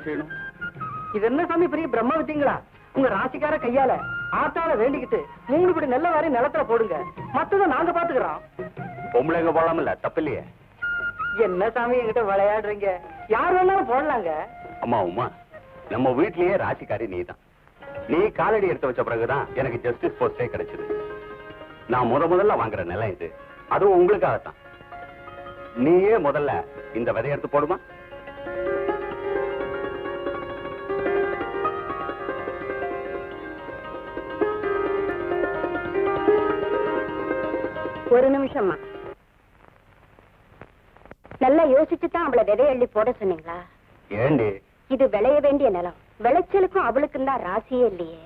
செய்யணும்? இது என்ன சாமி பெரிய பிரம்ம வித்தீங்களா? உங்க ராசிக்கார கையால ஆத்தால வேண்டிக்கிட்டு 3 படி நெல்ல வாரி நிலத்துல போடுங்க, மத்தத நாங்க பாத்துக்கிறோம். பொம்பளைங்க போடலாமில்ல, தப்பு இல்லையே. என்ன சாமி என்கிட்ட விளையாடுறீங்க? யார் வேணாலும் போடலாங்க. அம்மா உமா, நம்ம வீட்லயே ராசிக்காரி நீதான். நீ காலடி எடுத்து வச்ச பிறகுதான் எனக்கு ஜஸ்டிஸ் போஸ்டே கிடைச்சது. நான் முதல்ல வாங்குற நிலம் இது, அதுவும் உங்களுக்காகத்தான். நீயே முதல்ல இந்த விதை எடுத்து போடுமா? ஒரு நிமிஷமா, நல்லா யோசிச்சுதான் அவளை விதை அள்ளி போட சொன்னீங்களா? ஏண்டி? இது விளைய வேண்டிய நிலம், விளைச்சலுக்கும் அவளுக்கும் தான் ராசியே இல்லையே.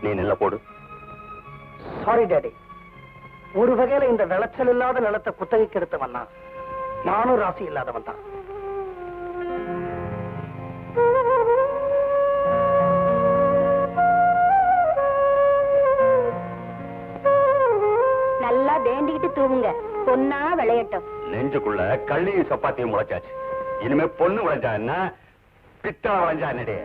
நீ நெல்ல போடு. சாரி டாடி, ஒரு வகையில இந்த விளைச்சல் இல்லாத நிலத்தை குத்தகைக்கு எடுத்தவன் தான். நானும் ராசி இல்லாதவன் தான். நல்லா வேண்டிக்கிட்டு தூவுங்க, பொண்ணா விளையட்டும். நெஞ்சுக்குள்ள கள்ளியும் சப்பாத்தியும் முளைச்சாச்சு. இனிமே பொண்ணு விளைஞ்சா என்ன, பித்தளை விளைஞ்சா என்னடே?